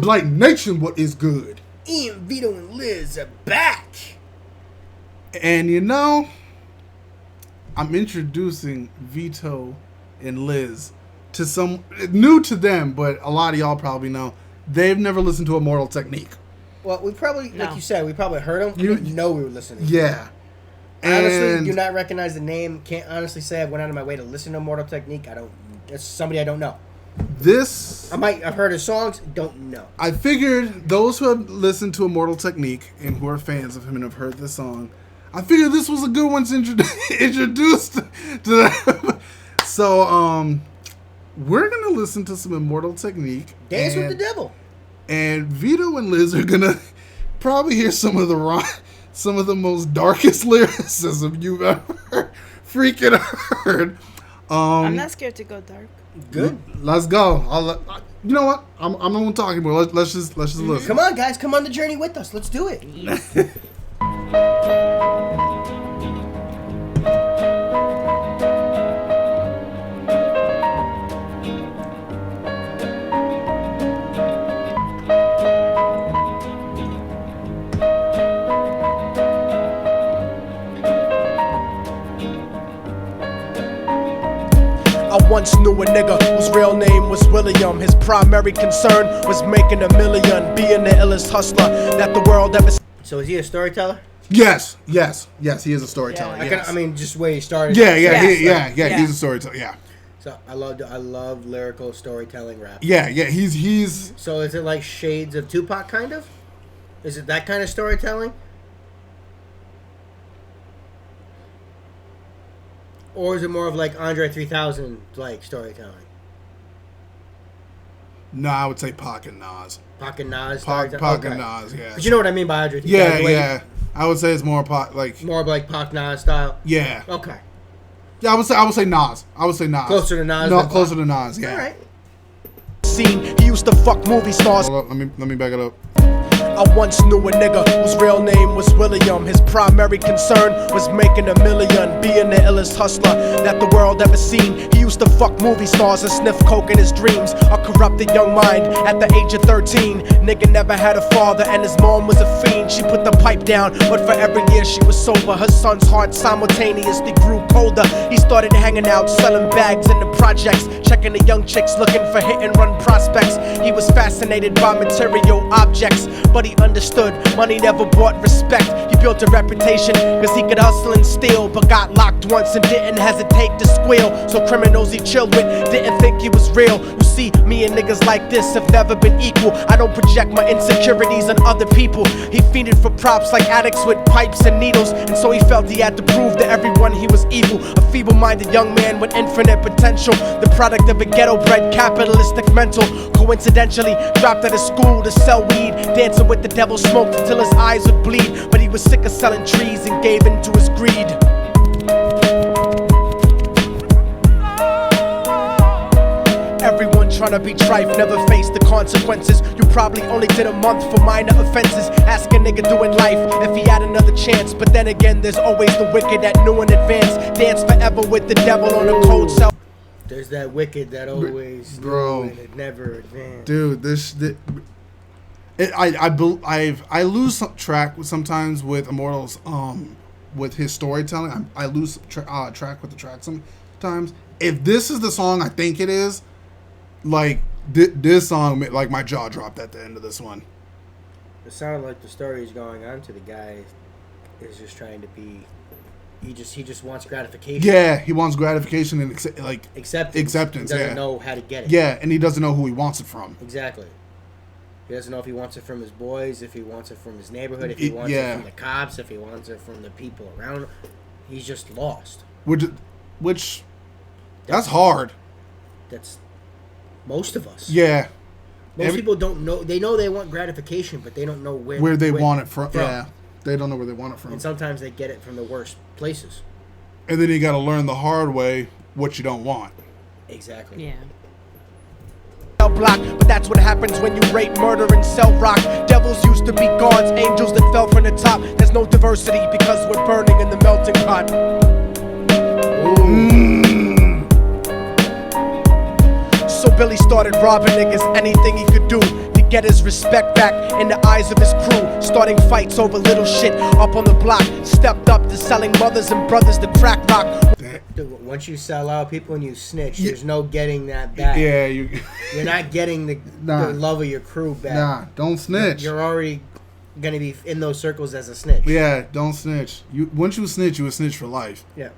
Blite Nation, what is good? Ian, Vito, and Liz are back. And you know, I'm introducing Vito and Liz to some new to them, but a lot of y'all probably know they've never listened to Immortal Technique. Well, we probably, like you said, we probably heard them. We didn't know we were listening. Yeah. Honestly, do not recognize the name. Can't honestly say I went out of my way to listen to Immortal Technique. It's somebody I don't know. I've heard his songs. Don't know. I figured those who have listened to Immortal Technique and who are fans of him and have heard this song, I figured this was a good one to introduce to them. So, we're gonna listen to some Immortal Technique. Dance with the Devil. And Vito and Liz are gonna probably hear some of the most darkest lyricism you've ever freaking heard. I'm not scared to go dark. Good. Let's go. You know what? I'm not gonna talk anymore. Let's just listen. Come on, guys. Come on the journey with us. Let's do it. I once knew a nigga whose real name was William. His primary concern was making $1 million, being the illest hustler that the world ever seen. So is he a storyteller? Yes, he is a storyteller. Yeah, yes. I mean, just where he started. Yeah, he's a storyteller. Yeah. So I love lyrical storytelling rap. Yeah, he's. So is it like shades of Tupac, kind of? Is it that kind of storytelling? Or is it more of like Andre 3000 like storytelling? No, I would say Pac and Nas. Pac and Nas. Pac and Nas, yeah. But you know what I mean by Andre 3000? Yeah. I would say it's more Pac, like more of like Pac Nas style. Yeah. Okay. Yeah, I would say Nas. Closer to Nas. No, closer to Nas. Yeah. All right. Scene. He used to fuck movie stars. Hold up, let me back it up. I once knew a nigga whose real name was William. His primary concern was making $1 million, being the illest hustler that the world ever seen. He used to fuck movie stars and sniff coke in his dreams. A corrupted young mind at the age of 13. Nigga never had a father and his mom was a fiend. She put the pipe down, but for every year she was sober. Her son's heart simultaneously grew colder. He started hanging out, selling bags in the projects, checking the young chicks looking for hit and run prospects. He was fascinated by material objects, but he understood money never bought respect. He built a reputation cause he could hustle and steal, but got locked once and didn't hesitate to squeal. So criminals he chilled with didn't think he was real. You see, me and niggas like this have never been equal. I don't project my insecurities on other people. He fiended for props like addicts with pipes and needles, and so he felt he had to prove to everyone he was evil. A feeble-minded young man with infinite potential, the product of a ghetto-bred capitalistic mental. Coincidentally dropped out of school to sell weed, dancing with the devil, smoked until his eyes would bleed. But he was sick of selling trees and gave in to his greed. Everyone trying to be trife never faced the consequences. You probably only did a month for minor offenses. Ask a nigga doing life if he had another chance. But then again, there's always the wicked that knew in advance. Dance forever with the devil on a cold cell. There's that wicked that always knew and it never advanced. Dude, I lose track sometimes with Immortal's with his storytelling. I lose track with the track sometimes. If this is the song I think it is, like this song, like my jaw dropped at the end of this one. It sounded like the story is going on to the guy is just trying to be. He just wants gratification. Yeah, he wants gratification and acceptance. He doesn't know how to get it. Yeah, and he doesn't know who he wants it from. Exactly. He doesn't know if he wants it from his boys, if he wants it from his neighborhood, if he wants it from the cops, if he wants it from the people around him. He's just lost. Which that's hard. That's most of us. Yeah. Most people don't know. They know they want gratification, but they don't know where they want it from. Yeah. They don't know where they want it from. And sometimes they get it from the worst places. And then you got to learn the hard way what you don't want. Exactly. Yeah. Block, but that's what happens when you rape, murder, and sell rock. Devils used to be gods, angels that fell from the top. There's no diversity because we're burning in the melting pot. So Billy started robbing niggas, anything he could do to get his respect back in the eyes of his crew. Starting fights over little shit up on the block. Stepped up to selling mothers and brothers to crack rock. Dude, once you sell out people and you snitch, there's no getting that back. Yeah, you're not getting the love of your crew back. Nah, don't snitch. You're already gonna be in those circles as a snitch. Yeah, don't snitch. Once you snitch, you a snitch for life. Yeah.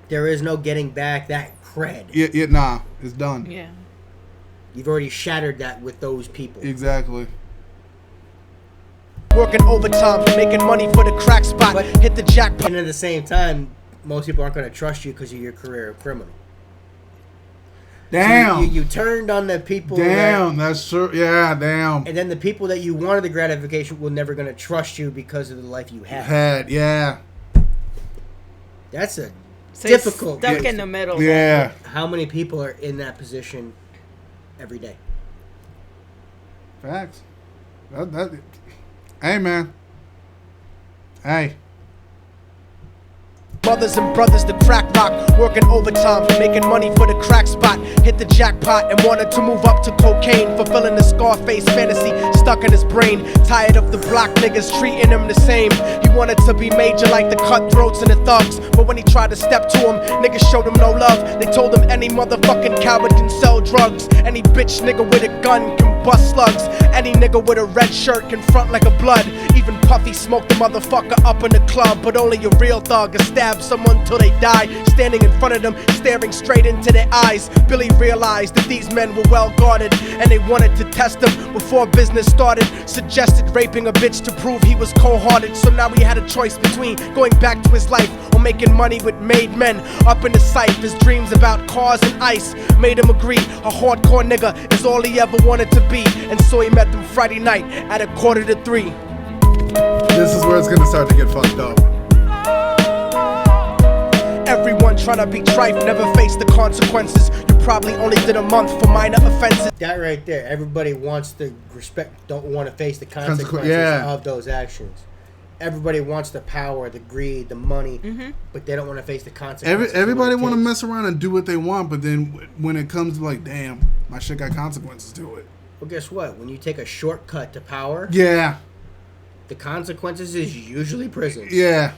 There is no getting back that cred. Yeah, nah, it's done. Yeah. You've already shattered that with those people. Exactly. Working overtime, making money for the crack spot. But hit the jackpot. And at the same time, most people aren't going to trust you because of your career of criminal. Damn. So you turned on the people. Damn, that's true. Yeah, damn. And then the people that you wanted the gratification were never going to trust you because of the life you had. Yeah. That's a So difficult. Stuck in the middle. Yeah. How many people are in that position every day? Facts. Hey, man. Hey. Mothers and brothers to crack rock, working overtime, making money for the crack spot. Hit the jackpot and wanted to move up to cocaine, fulfilling the Scarface fantasy stuck in his brain. Tired of the block niggas treating him the same. He wanted to be major like the cutthroats and the thugs, but when he tried to step to him, niggas showed him no love. They told him any motherfucking coward can sell drugs. Any bitch nigga with a gun can bust slugs. Any nigga with a red shirt can front like a blood. Even Puffy smoked the motherfucker up in the club, but only a real thug can stab someone till they die. Standing in front of them, staring straight into their eyes, Billy realized that these men were well guarded, and they wanted to test him before business started. Suggested raping a bitch to prove he was cold-hearted. So now he had a choice between going back to his life or making money with made men. Up in the sight, his dreams about cars and ice made him agree a hardcore nigga is all he ever wanted to be. And so he met them Friday night at 2:45. This is where it's gonna start to get fucked up. Everyone trying to be trife, never face the consequences. You probably only did a month for minor offenses. That right there, everybody wants the respect, don't want to face the consequences of those actions. Everybody wants the power, the greed, the money, but they don't want to face the consequences. Everybody want to mess around and do what they want, but then when it comes to like, damn, my shit got consequences to it. Well, guess what? When you take a shortcut to power, the consequences is usually prison. Yeah.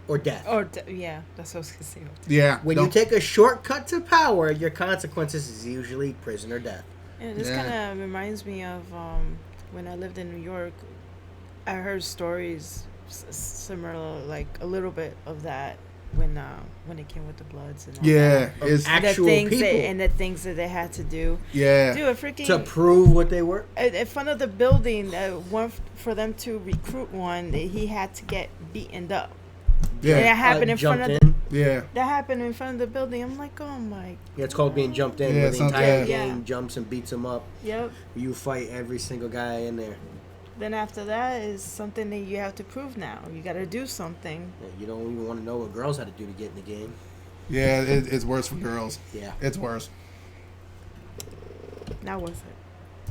Or death. Yeah, that's what I was going to say. Yeah. When you take a shortcut to power, your consequences is usually prison or death. Yeah, this kind of reminds me of when I lived in New York. I heard stories similar, like a little bit of that when it came with the Bloods and all that. It's actual people and the things that they had to do. Yeah, do a freaking to prove what they were in front of the building. For them to recruit one, he had to get beaten up. Yeah, and that happened in front of that happened in front of the building. I'm like, oh my. Yeah, it's called being jumped in. Where the entire gang jumps and beats them up. Yep. You fight every single guy in there. Then after that is something that you have to prove now. You got to do something. Yeah, you don't even want to know what girls had to do to get in the game. Yeah, it's worse for girls. Yeah. It's worse. Now what's it?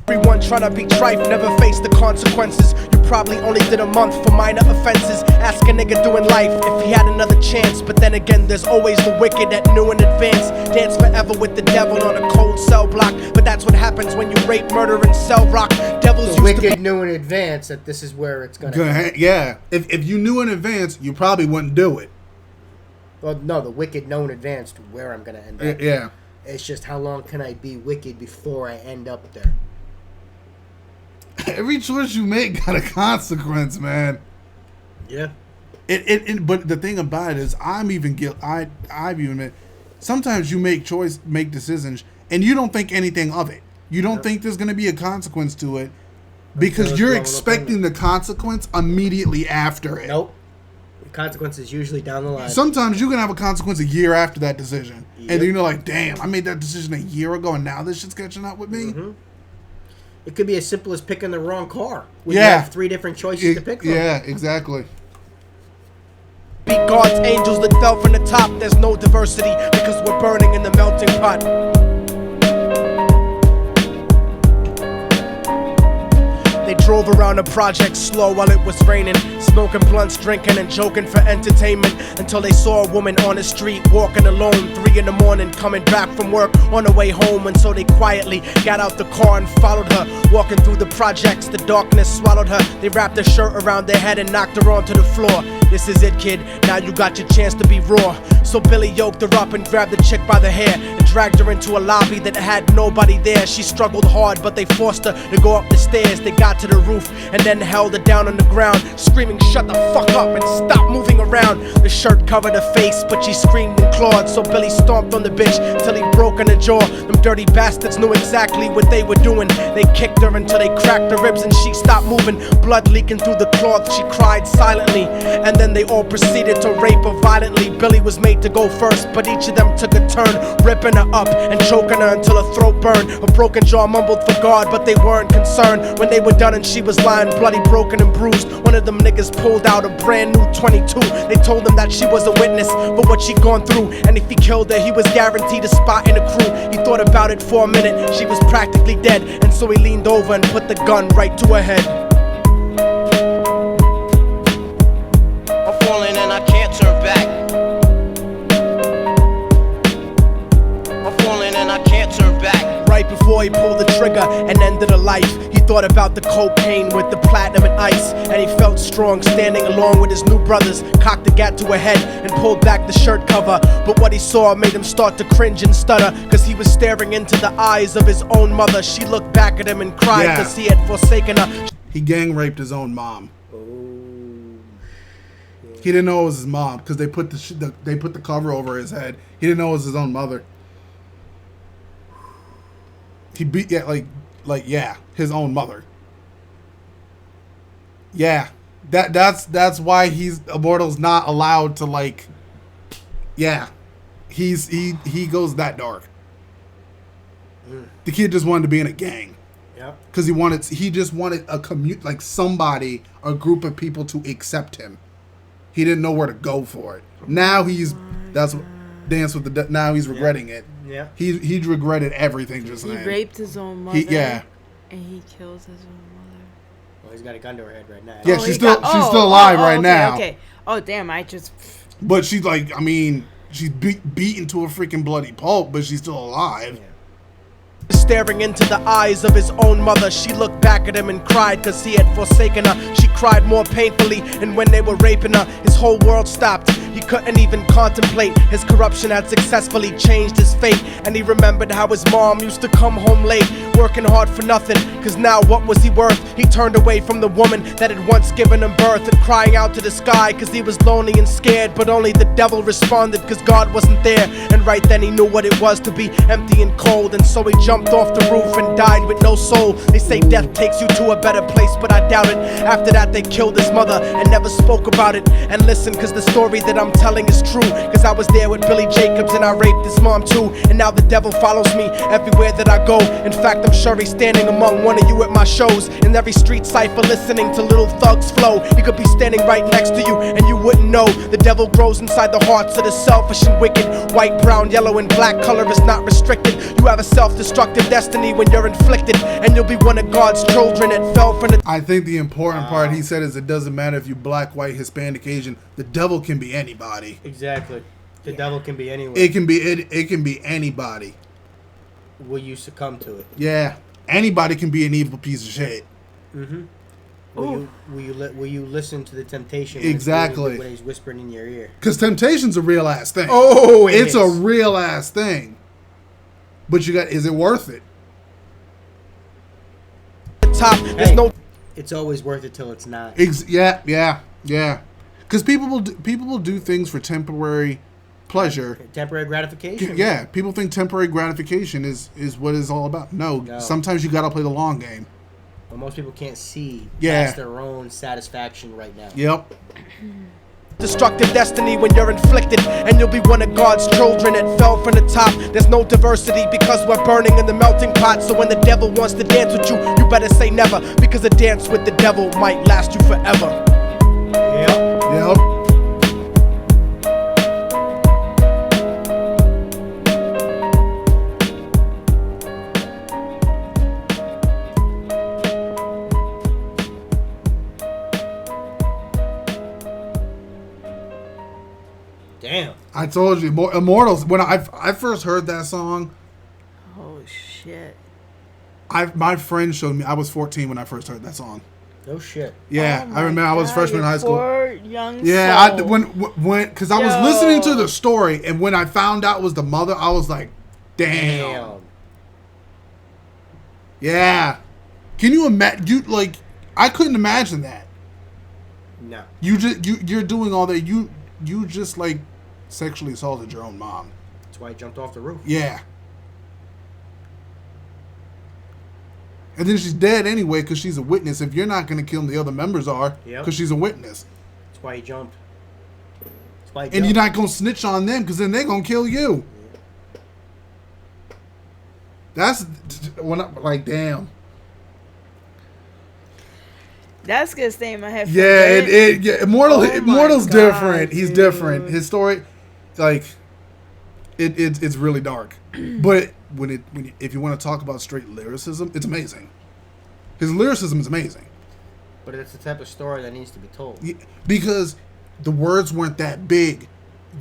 Everyone trying to be trife, never face the consequences. You probably only did a month for minor offenses. Ask a nigga doing life if he had another chance. But then again, there's always the wicked that knew in advance. Dance forever with the devil on a cold cell block. But that's what happens when you rape, murder, and sell rock. Devils the wicked knew in advance that this is where it's gonna happen. Yeah, if you knew in advance, you probably wouldn't do it. Well, no, the wicked know in advance to where I'm gonna end up. Yeah. It's just how long can I be wicked before I end up there. Every choice you make got a consequence, man. Yeah. But the thing about it is, I'm even guilty. I've even admit, sometimes you make decisions, and you don't think anything of it. You don't think there's going to be a consequence to it because you're expecting the consequence immediately after it. Nope. The consequence is usually down the line. Sometimes you can have a consequence a year after that decision, and then you're like, "Damn, I made that decision a year ago, and now this shit's catching up with me." Mm-hmm. It could be as simple as picking the wrong car. You have 3 different choices to pick from. Yeah, exactly. Be God's angels that fell from the top. There's no diversity because we're burning in the melting pot. They drove around the project slow while it was raining, smoking blunts, drinking and joking for entertainment, until they saw a woman on the street walking alone, 3 in the morning, coming back from work on her way home. And so they quietly got out the car and followed her, walking through the projects. The darkness swallowed her. They wrapped her shirt around their head and knocked her onto the floor. This is it, kid, now you got your chance to be raw. So Billy yoked her up and grabbed the chick by the hair and dragged her into a lobby that had nobody there. She struggled hard, but they forced her to go up the stairs. They got to the roof and then held her down on the ground, screaming, "Shut the fuck up and stop moving around." The shirt covered her face, but she screamed and clawed. So Billy stomped on the bitch till he broke in her jaw. Them dirty bastards knew exactly what they were doing. They kicked her until they cracked her ribs and she stopped moving. Blood leaking through the cloth, she cried silently. And then they all proceeded to rape her violently. Billy was made to go first, but each of them took a turn, ripping her up and choking her until her throat burned. Her broken jaw mumbled for God, but they weren't concerned. When they were done and she was lying bloody, broken and bruised, one of them niggas pulled out a brand new 22. They told him that she was a witness for what she'd gone through, and if he killed her, he was guaranteed a spot in the crew. He thought about it for a minute, she was practically dead, and so he leaned over and put the gun right to her head. I'm falling and I can't turn back. I'm falling and I can't turn back. Right before he pulled the trigger and ended her life, he thought about the cocaine with the platinum and ice, and he felt strong standing along with his new brothers, cocked the gat to her head and pulled back the shirt cover. But what he saw made him start to cringe and stutter, cause he was staring into the eyes of his own mother. She looked back at him and cried cause he had forsaken her. He gang raped his own mom. He didn't know it was his mom because they put the cover over his head. He didn't know it was his own mother. He beat his own mother. Yeah, that's why Immortal's not allowed to he goes that dark. The kid just wanted to be in a gang. Yep. Because he just wanted a somebody, a group of people to accept him. He didn't know where to go for it. Now Dance with the now he's regretting it. Yeah. He regretted everything just now. He raped his own mother. And he kills his own mother. Well, he's got a gun to her head right now. Yeah, she's still alive right now. Okay. Oh damn! But she's she's beaten to a freaking bloody pulp, but she's still alive. Yeah. Staring into the eyes of his own mother, she looked back at him and cried cause he had forsaken her. She cried more painfully, and when they were raping her, his whole world stopped. He couldn't even contemplate. His corruption had successfully changed his fate, and he remembered how his mom used to come home late, working hard for nothing, cause now what was he worth? He turned away from the woman that had once given him birth, and crying out to the sky cause he was lonely and scared, but only the devil responded cause God wasn't there. And right then he knew what it was to be empty and cold, and so he jumped off the roof and died with no soul. They say death takes you to a better place, but I doubt it. After that they killed his mother and never spoke about it. And listen, cause the story that I'm telling is true, cause I was there with Billy Jacobs and I raped his mom too. And now the devil follows me everywhere that I go. In fact, I'm sure he's standing among one of you at my shows, in every street cipher listening to little thugs flow. He could be standing right next to you and you wouldn't know. The devil grows inside the hearts of the selfish and wicked. White, brown, yellow and black color is not restricted. You have a self-destructive destiny when you're inflicted, and you'll be one of God's children that fell from the... I think the important part he said is it doesn't matter if you black, white, Hispanic, Asian. The devil can be anybody. Exactly. The devil can be anywhere. It can be anybody. Will you succumb to it? Yeah. Anybody can be an evil piece of shit. Mm-hmm. Will you listen to the temptation? Exactly. When he's whispering in your ear. Because temptation's a real ass thing. Oh, it's a real ass thing. But is it worth it? It's always worth it till it's not. Yeah. Because people will do things for temporary pleasure, temporary gratification. Yeah, people think temporary gratification is what it's all about. No, sometimes you gotta play the long game. But most people can't see past their own satisfaction right now. Yep. Destructive destiny when you're inflicted, and you'll be one of God's children that fell from the top. There's no diversity because we're burning in the melting pot. So when the devil wants to dance with you, you better say never, because a dance with the devil might last you forever. Yep. Damn. I told you, Immortals. When I first heard that song, Oh shit. My friend showed me. I was 14 when I first heard that song. No shit. Yeah, Oh I remember I was God, freshman in high school. Poor young Yeah, soul. when because I was Yo. listening to the story, and when I found out it was the mother, I was like, damn. Yeah. Can you imagine? I couldn't imagine that. No. You're doing all that. You just like sexually assaulted your own mom. That's why he jumped off the roof. Yeah. And then she's dead anyway because she's a witness. If you're not going to kill him, the other members are because she's a witness. That's why he jumped. And you're not going to snitch on them because then they're going to kill you. That's when I'm like, damn. That's gonna stay in my head. Yeah, Immortal's God, different. He's dude. different. His story, it's really dark. But if you want to talk about straight lyricism, it's amazing. His lyricism is amazing. But it's the type of story that needs to be told. Yeah, because the words weren't that big.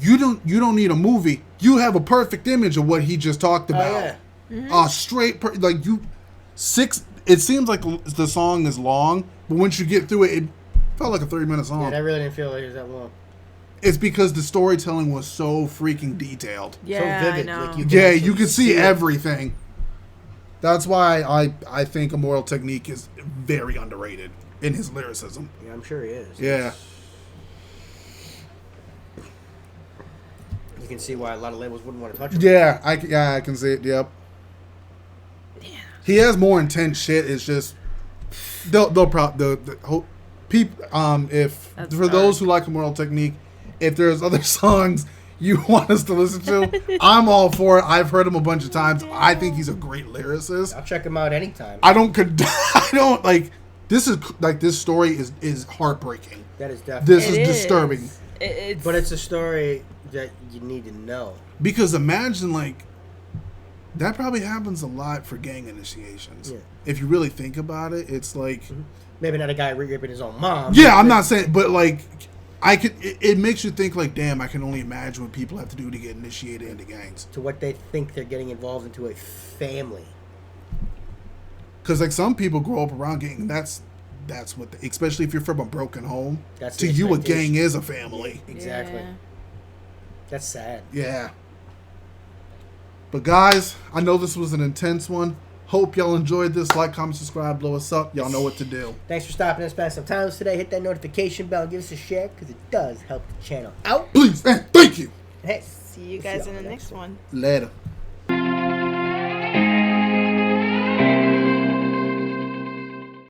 You don't need a movie. You have a perfect image of what he just talked about. Oh, yeah. Straight it seems like the song is long, but once you get through it felt like a 30-minute song. Yeah, that really didn't feel like it was that long. It's because the storytelling was so freaking detailed. Yeah, So vivid. I know. Like You could see everything. That's why I think Immortal Technique is very underrated in his lyricism. Yeah, I'm sure he is. Yeah. You can see why a lot of labels wouldn't want to touch him. Yeah, I can see it. Yep. Yeah. He has more intense shit. It's just they'll if That's for those who like Immortal Technique, if there's other songs you want us to listen to, I'm all for it. I've heard him a bunch of times. I think he's a great lyricist. I'll check him out anytime. I don't like this is like this story is heartbreaking. That is definitely. This is disturbing. But it's a story that you need to know. Because imagine that probably happens a lot for gang initiations. Yeah. If you really think about it, it's like Maybe not a guy raping his own mom. yeah, I'm not saying, but it makes you think damn, I can only imagine what people have to do to get initiated into gangs. To what they think they're getting involved into a family. Because some people grow up around gang. That's what, especially if you're from a broken home. That's to the you, a expectation. gang is a family. Exactly. Yeah. That's sad. Yeah. But guys, I know this was an intense one. Hope y'all enjoyed this. Like, comment, subscribe, blow us up. Y'all know what to do. Thanks for stopping and spending some time with us today. Hit that notification bell and give us a share because it does help the channel out. Please and thank you. Hey, See you guys in the next one. Later.